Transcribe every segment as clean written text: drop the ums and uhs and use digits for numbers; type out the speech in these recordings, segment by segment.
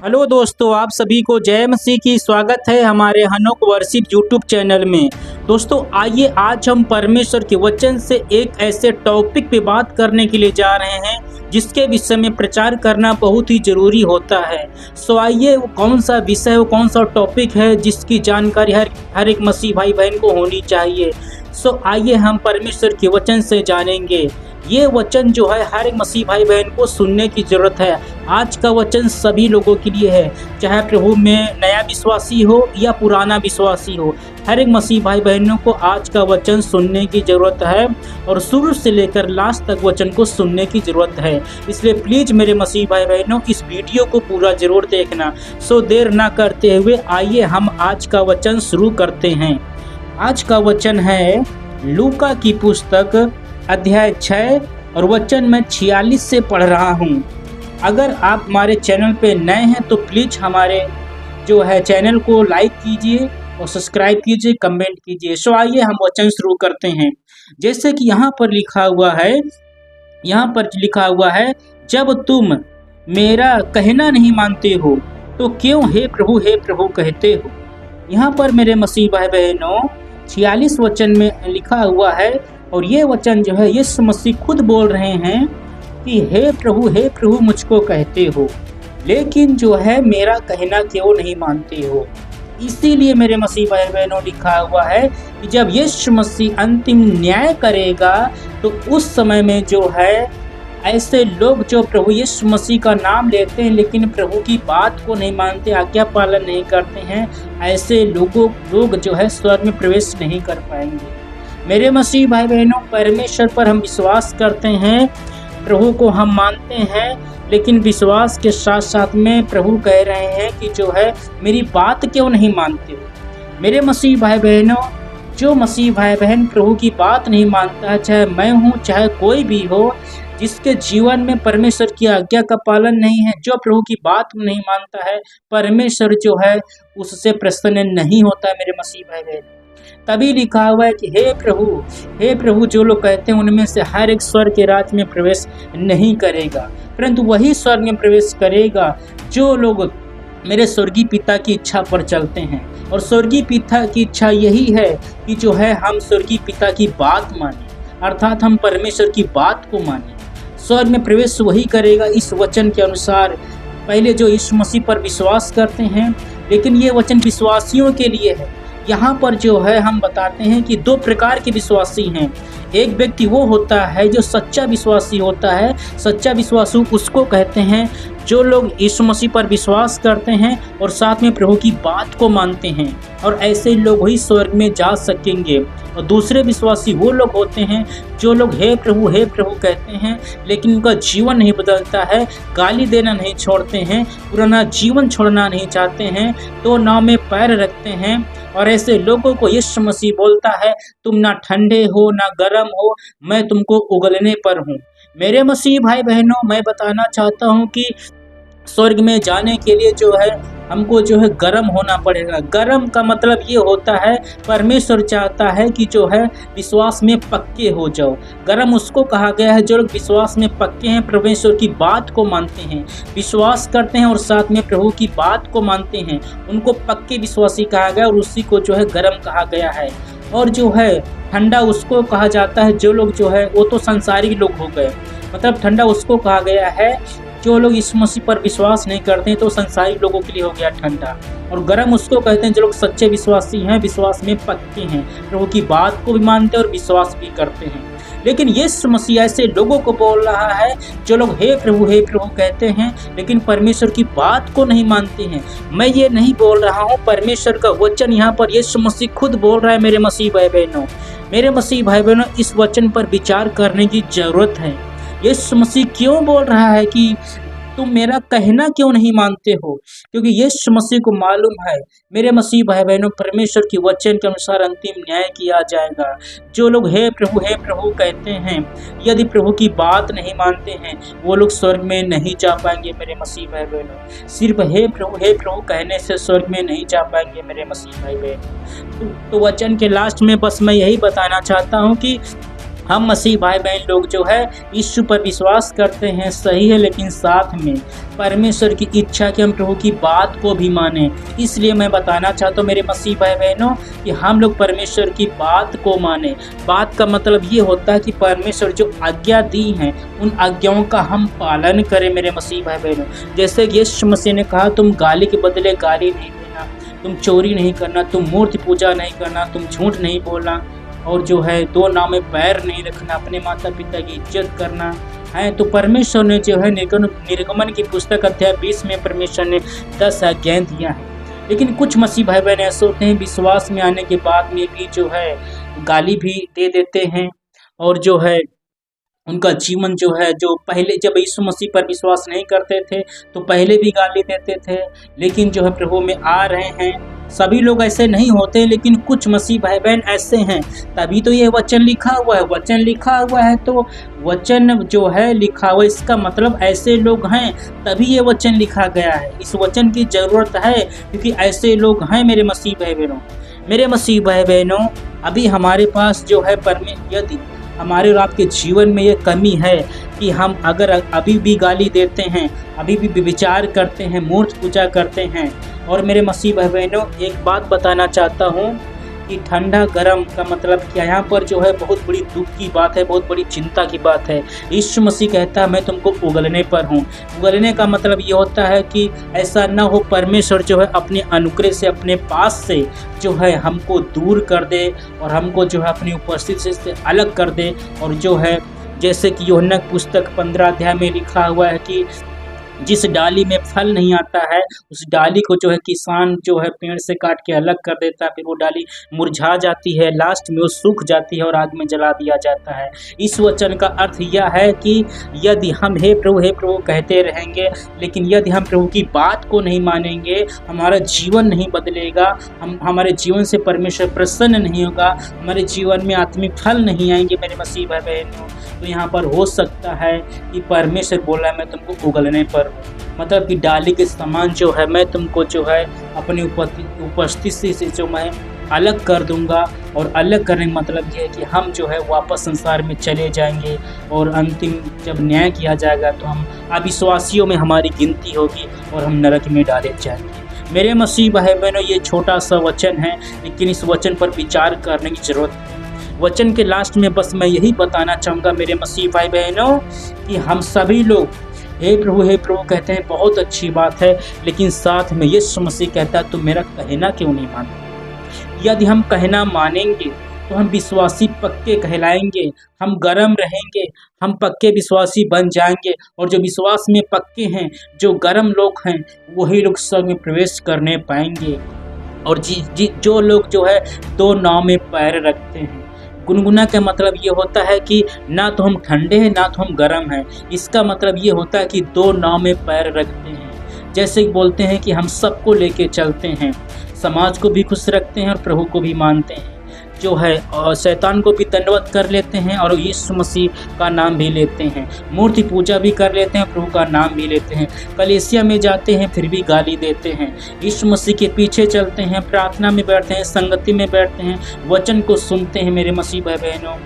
Hello दोस्तों, आप सभी को जय मसीह की स्वागत है हमारे हनोक वर्शिप यूट्यूब चैनल में। दोस्तों आइए आज हम परमेश्वर के वचन से एक ऐसे टॉपिक पे बात करने के लिए जा रहे हैं जिसके विषय में प्रचार करना बहुत ही ज़रूरी होता है। आइए वो कौन सा विषय, वो कौन सा टॉपिक है जिसकी जानकारी हर एक मसीह भाई बहन को होनी चाहिए। आइए हम परमेश्वर के वचन से जानेंगे। ये वचन जो है हर एक मसीह भाई बहन को सुनने की ज़रूरत है। आज का वचन सभी लोगों के लिए है, चाहे प्रभु में नया विश्वासी हो या पुराना विश्वासी हो। हर एक मसीह भाई बहनों को आज का वचन सुनने की ज़रूरत है और शुरू से लेकर लास्ट तक वचन को सुनने की ज़रूरत है। इसलिए प्लीज़ मेरे मसीह भाई बहनों इस वीडियो को पूरा ज़रूर देखना। देर ना करते हुए आइए हम आज का वचन शुरू करते हैं। आज का वचन है लूका की पुस्तक अध्याय 6 और वचन मैं 46 से पढ़ रहा हूँ। अगर आप हमारे चैनल पे नए हैं तो प्लीज़ हमारे जो है चैनल को लाइक कीजिए और सब्सक्राइब कीजिए, कमेंट कीजिए। आइए हम वचन शुरू करते हैं। जैसे कि यहाँ पर लिखा हुआ है, जब तुम मेरा कहना नहीं मानते हो तो क्यों हे प्रभु कहते हो। यहाँ पर मेरे मसीह भाई बहनों 46 वचन में लिखा हुआ है और ये वचन जो है यीशु मसीह खुद बोल रहे हैं कि हे प्रभु मुझको कहते हो, लेकिन जो है मेरा कहना क्यों नहीं मानते हो। इसीलिए मेरे मसीह भाई बहनों लिखा हुआ है कि जब यीशु मसीह अंतिम न्याय करेगा तो उस समय में जो है ऐसे लोग जो प्रभु यीशु मसीह का नाम लेते हैं लेकिन प्रभु की बात को नहीं मानते, आज्ञा पालन नहीं करते हैं, ऐसे लोग जो है स्वर्ग में प्रवेश नहीं कर पाएंगे। मेरे मसीह भाई बहनों, परमेश्वर पर हम विश्वास करते हैं, प्रभु को हम मानते हैं, लेकिन विश्वास के साथ साथ में प्रभु कह रहे हैं कि जो है मेरी बात क्यों नहीं मानते हो। मेरे मसीह भाई बहनों, जो मसीह भाई बहन प्रभु की बात नहीं मानता है, चाहे मैं हूँ चाहे कोई भी हो, जिसके जीवन में परमेश्वर की आज्ञा का पालन नहीं है, जो प्रभु की बात नहीं मानता है, परमेश्वर जो है उससे प्रसन्न नहीं होता है। मेरे मसीह भाई बहन, तभी लिखा हुआ है कि हे प्रभु जो लोग कहते हैं उनमें से हर एक स्वर्ग के राज्य में प्रवेश नहीं करेगा, परंतु वही स्वर्ग में प्रवेश करेगा जो लोग मेरे स्वर्गीय पिता की इच्छा पर चलते हैं। और स्वर्गीय पिता की इच्छा यही है कि जो है हम स्वर्गीय पिता की बात माने, अर्थात हम परमेश्वर की बात को माने। स्वर्ग में प्रवेश वही करेगा इस वचन के अनुसार, पहले जो यीशु मसीह पर विश्वास करते हैं। लेकिन ये वचन विश्वासियों के लिए है। यहाँ पर जो है हम बताते हैं कि दो प्रकार के विश्वासी हैं। एक व्यक्ति वो होता है जो सच्चा विश्वासी होता है। सच्चा विश्वासी उसको कहते हैं जो लोग यीशु मसीह पर विश्वास करते हैं और साथ में प्रभु की बात को मानते हैं, और ऐसे लोग ही स्वर्ग में जा सकेंगे। और दूसरे विश्वासी वो लोग होते हैं जो लोग हे प्रभु कहते हैं लेकिन उनका जीवन नहीं बदलता है, गाली देना नहीं छोड़ते हैं, पुराना जीवन छोड़ना नहीं चाहते हैं, तो नाव में पैर रखते हैं। और ऐसे लोगों को यीशु मसीह बोलता है तुम ना ठंडे हो ना गर्म हो, मैं तुमको उगलने पर हूँ। मेरे मसीह भाई बहनों, मैं बताना चाहता हूँ कि स्वर्ग में जाने के लिए जो है हमको जो है गर्म होना पड़ेगा। गर्म का मतलब ये होता है परमेश्वर चाहता है कि जो है विश्वास में पक्के हो जाओ। गर्म उसको कहा गया है जो लोग विश्वास में पक्के हैं, परमेश्वर की बात को मानते हैं, विश्वास करते हैं और साथ में प्रभु की बात को मानते हैं, उनको पक्के विश्वासी कहा गया और उसी को जो है गर्म कहा गया है। और जो है ठंडा उसको कहा जाता है जो लोग जो है वो तो संसारिक लोग हो गए, मतलब ठंडा उसको कहा गया है जो लोग यीशु मसीह पर विश्वास नहीं करते हैं, तो संसारिक लोगों के लिए हो गया ठंडा। और गर्म उसको कहते हैं जो लोग सच्चे विश्वासी हैं, विश्वास में पक्के हैं, प्रभु की बात को भी मानते हैं और विश्वास भी करते हैं। लेकिन यीशु मसीह ऐसे लोगों को बोल रहा है जो लोग हे प्रभु कहते हैं लेकिन परमेश्वर की बात को नहीं मानते हैं। मैं ये नहीं बोल रहा हूँ, परमेश्वर का वचन यहाँ पर यीशु मसीह खुद बोल रहा है। मेरे मसीह भाई बहनों, इस वचन पर विचार करने की जरूरत है। यीशु मसीह क्यों बोल रहा है कि तुम मेरा कहना क्यों नहीं मानते हो, क्योंकि यीशु मसीह को मालूम है मेरे मसीह भाई बहनों, परमेश्वर के वचन के अनुसार अंतिम न्याय किया जाएगा। जो लोग हे प्रभु कहते हैं, यदि प्रभु की बात नहीं मानते हैं, वो लोग स्वर्ग में नहीं जा पाएंगे। मेरे मसीह भाई बहनों, सिर्फ हे प्रभु कहने से स्वर्ग में नहीं जा पाएंगे। मेरे मसीह भाई बहनों, तो वचन के लास्ट में बस मैं यही बताना चाहता हूँ कि हम मसीह भाई बहन लोग जो है यीशु पर विश्वास करते हैं, सही है, लेकिन साथ में परमेश्वर की इच्छा कि हम प्रभु की बात को भी माने। इसलिए मैं बताना चाहता हूँ मेरे मसीह भाई बहनों कि हम लोग परमेश्वर की बात को माने। बात का मतलब ये होता है कि परमेश्वर जो आज्ञा दी हैं उन आज्ञाओं का हम पालन करें मेरे मसीह भाई बहनों। जैसे यीशु मसीह ने कहा, तुम गाली के बदले गाली नहीं देना, तुम चोरी नहीं करना, तुम मूर्ति पूजा नहीं करना, तुम झूठ नहीं बोलना, और जो है दो नाव में पैर नहीं रखना, अपने माता पिता की इज्जत करना है। तो परमेश्वर ने जो है निर्गमन की पुस्तक अध्याय 20 में परमेश्वर ने 10 आज्ञाएं दिया है। लेकिन कुछ मसीह भाई बहन ऐसे होते हैं, विश्वास में आने के बाद में भी जो है गाली भी दे देते हैं, और जो है उनका जीवन जो है, जो पहले जब यीशु मसीह पर विश्वास नहीं करते थे तो पहले भी गाली देते थे, लेकिन जो है प्रभु में आ रहे हैं। सभी लोग ऐसे नहीं होते, लेकिन कुछ मसीह भाई बहन ऐसे हैं, तभी तो ये वचन लिखा हुआ है। वचन लिखा हुआ है तो वचन जो है लिखा हुआ, इसका मतलब ऐसे लोग हैं तभी ये वचन लिखा गया है। इस वचन की ज़रूरत है क्योंकि ऐसे लोग हैं मेरे मसीह भाई बहनों। मेरे मसीह भाई बहनों, अभी हमारे पास जो है यदि हमारे और आपके जीवन में ये कमी है कि हम अगर अभी भी गाली देते हैं, अभी भी विचार करते हैं, मूर्ति पूजा करते हैं। और मेरे मसीह भाई बहनों, एक बात बताना चाहता हूँ कि ठंडा गरम का मतलब क्या, यहाँ पर जो है बहुत बड़ी दुख की बात है, बहुत बड़ी चिंता की बात है। यीशु मसीह कहता है मैं तुमको उगलने पर हूँ। उगलने का मतलब ये होता है कि ऐसा ना हो परमेश्वर जो है अपने अनुग्रह से, अपने पास से जो है हमको दूर कर दे और हमको जो है अपनी उपस्थिति से अलग कर दे। और जो है जैसे कि यूहन्ना पुस्तक 15 अध्याय में लिखा हुआ है कि जिस डाली में फल नहीं आता है उस डाली को जो है किसान जो है पेड़ से काट के अलग कर देता है, फिर वो डाली मुरझा जाती है, लास्ट में वो सूख जाती है और आग में जला दिया जाता है। इस वचन का अर्थ यह है कि यदि हम हे प्रभु कहते रहेंगे, लेकिन यदि हम प्रभु की बात को नहीं मानेंगे, हमारा जीवन नहीं बदलेगा, हमारे जीवन से परमेश्वर प्रसन्न नहीं होगा, हमारे जीवन में आत्मिक फल नहीं आएंगे मेरे मसीह भाई बहनों, तो यहाँ पर हो सकता है कि परमेश्वर बोला मैं तुमको उगलने पर, मतलब कि डाली के समान जो है मैं तुमको जो है अपनी उपस्थिति से जो मैं अलग कर दूंगा। और अलग करने का मतलब ये है कि हम जो है वापस संसार में चले जाएंगे और अंतिम जब न्याय किया जाएगा तो हम अविश्वासियों में हमारी गिनती होगी और हम नरक में डाले जाएंगे। मेरे मसीह भाई बहनों, ये छोटा सा वचन है, लेकिन इस वचन पर विचार करने की जरूरत है। वचन के लास्ट में बस मैं यही बताना चाहूँगा मेरे मसीह भाई बहनों कि हम सभी लोग हे प्रभु कहते हैं, बहुत अच्छी बात है, लेकिन साथ में यीशु मसीह कहता है तुम मेरा कहना क्यों नहीं मानते। यदि हम कहना मानेंगे तो हम विश्वासी पक्के कहलाएंगे, हम गर्म रहेंगे, हम पक्के विश्वासी बन जाएंगे। और जो विश्वास में पक्के हैं, जो गर्म लोग हैं, वही लोग स्वर्ग में प्रवेश करने पाएंगे। और जो लोग जो है दो नाव में पैर रखते हैं, गुनगुना का मतलब ये होता है कि ना तो हम ठंडे हैं ना तो हम गर्म हैं। इसका मतलब ये होता है कि दो नाव में पैर रखते हैं। जैसे बोलते हैं कि हम सबको लेके चलते हैं, समाज को भी खुश रखते हैं और प्रभु को भी मानते हैं, जो है और शैतान को भी दंडवत कर लेते हैं और यीशु मसीह का नाम भी लेते हैं, मूर्ति पूजा भी कर लेते हैं, प्रभु का नाम भी लेते हैं, कलीसिया में जाते हैं फिर भी गाली देते हैं, यीशु मसीह के पीछे चलते हैं, प्रार्थना में बैठते हैं, संगति में बैठते हैं, वचन को सुनते हैं मेरे मसीह भाई बहनों,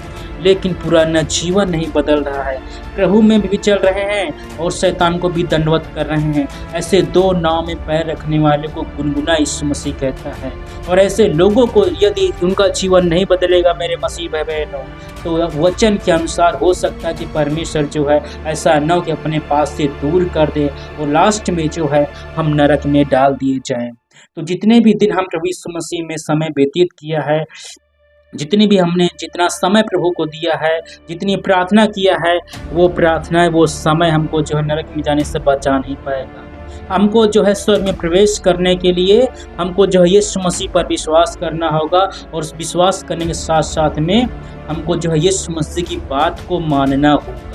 लेकिन पुराना जीवन नहीं बदल रहा है, प्रभु में भी चल रहे हैं और शैतान को भी दंडवत कर रहे हैं। ऐसे दो नाव में पैर रखने वाले को गुनगुना यीशु मसीह कहता है। और ऐसे लोगों को यदि उनका जीवन नहीं बदलेगा मेरे मसीह भाई बहनों, तो वचन के अनुसार हो सकता है कि परमेश्वर जो है ऐसा न हो कि अपने पास से दूर कर दे और लास्ट में जो है हम नरक में डाल दिए जाएं। तो जितने भी दिन हम प्रभु यीशु मसीह में समय व्यतीत किया है, जितना समय प्रभु को दिया है, जितनी प्रार्थना किया है, वो प्रार्थना वो समय हमको जो है नरक में जाने से बचा नहीं पाएगा। हमको जो है स्वर्ग में प्रवेश करने के लिए हमको जो है यीशु मसीह पर विश्वास करना होगा और विश्वास करने के साथ साथ में हमको जो है यीशु मसीह की बात को मानना होगा।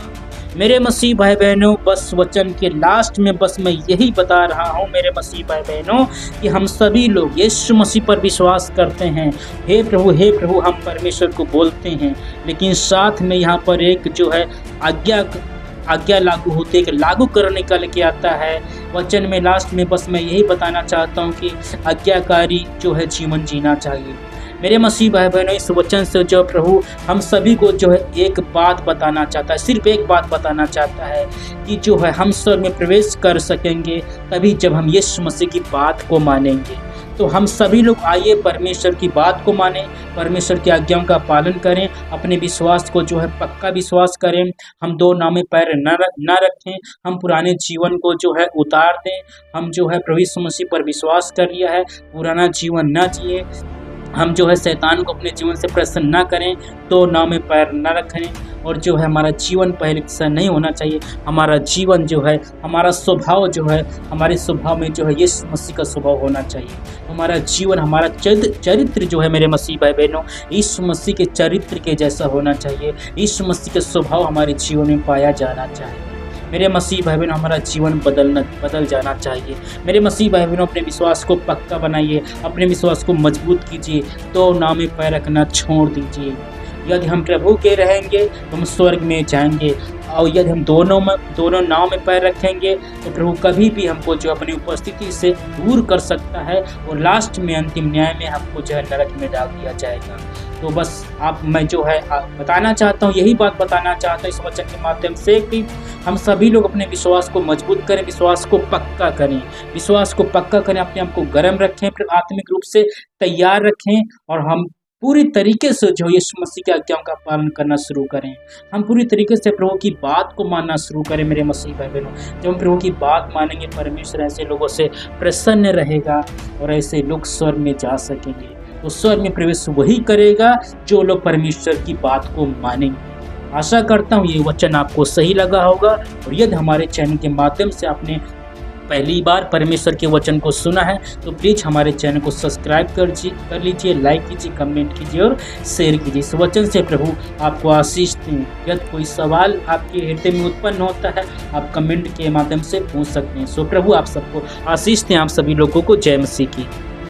मेरे मसीह भाई बहनों, बस वचन के लास्ट में बस मैं यही बता रहा हूँ मेरे मसीह भाई बहनों कि हम सभी लोग यीशु मसीह पर विश्वास करते हैं। हे प्रभु हम परमेश्वर को बोलते हैं, लेकिन साथ में यहाँ पर एक जो है आज्ञा लागू होती है कि लागू करने का लेके आता है। वचन में लास्ट में बस मैं यही बताना चाहता हूँ कि आज्ञाकारी जो है जीवन जीना चाहिए। मेरे मसीह भाई बहनों, इस वचन से जो प्रभु हम सभी को जो है एक बात बताना चाहता है, सिर्फ एक बात बताना चाहता है कि जो है हम स्वर्ग में प्रवेश कर सकेंगे तभी जब हम यीशु मसीह की बात को मानेंगे। तो हम सभी लोग आइए परमेश्वर की बात को माने, परमेश्वर की आज्ञाओं का पालन करें, अपने विश्वास को जो है पक्का विश्वास करें। हम दो नाव में पैर न रखें, हम पुराने जीवन को जो है उतार दें। हम जो है प्रभु यीशु मसीह पर विश्वास कर लिया है, पुराना जीवन न जिए। हम जो है शैतान को अपने जीवन से प्रसन्न ना करें, तो नाव में पैर न रखें। और जो है हमारा जीवन पहले जैसा नहीं होना चाहिए। हमारा जीवन जो है, हमारा स्वभाव जो है, हमारे स्वभाव में जो है यीशु मसीह का स्वभाव होना चाहिए। हमारा जीवन, हमारा चरित्र जो है मेरे मसीह भाई बहनों, यीशु मसीह के चरित्र के जैसा होना चाहिए। यीशु मसीह का स्वभाव हमारे जीवन में पाया जाना चाहिए। मेरे मसीह भाई बहनों, हमारा जीवन बदल जाना चाहिए। मेरे मसीह भाई बहनों, अपने विश्वास को पक्का बनाइए, अपने विश्वास को मजबूत कीजिए, तो नाव में पैर रखना छोड़ दीजिए। यदि हम प्रभु के रहेंगे तो हम स्वर्ग में जाएंगे, और यदि हम दोनों नाव में पैर रखेंगे तो प्रभु कभी भी हमको जो अपनी उपस्थिति से दूर कर सकता है, और लास्ट में अंतिम न्याय में हमको जो है नरक में डाल दिया जाएगा। तो बस मैं जो है बताना चाहता हूँ, यही बात बताना चाहता हूँ इस वचन के माध्यम से कि हम सभी लोग अपने विश्वास को मजबूत करें, विश्वास को पक्का करें, विश्वास को पक्का करें, अपने आप को गर्म रखें, फिर आत्मिक रूप से तैयार रखें, और हम पूरी तरीके से जो यीशु मसीह की आज्ञाओं का पालन करना शुरू करें। हम पूरी तरीके से प्रभु की बात को मानना शुरू करें मेरे मसीह भाई बहनों। जब हम प्रभु की बात मानेंगे, परमेश्वर ऐसे लोगों से प्रसन्न रहेगा, और ऐसे लोग स्वर्ग में जा सकेंगे। तो स्वर्ग में प्रवेश वही करेगा जो लोग परमेश्वर की बात को मानेंगे। आशा करता हूँ ये वचन आपको सही लगा होगा, और यदि हमारे चैनल के माध्यम से आपने पहली बार परमेश्वर के वचन को सुना है तो प्लीज़ हमारे चैनल को सब्सक्राइब कर लीजिए, लाइक कीजिए, कमेंट कीजिए और शेयर कीजिए। इस वचन से प्रभु आपको आशीष दें। यदि कोई सवाल आपके हृदय में उत्पन्न होता है, आप कमेंट के माध्यम से पूछ सकते हैं। सो प्रभु आप सबको आशीष दें। आप सभी लोगों को जय मसीह की।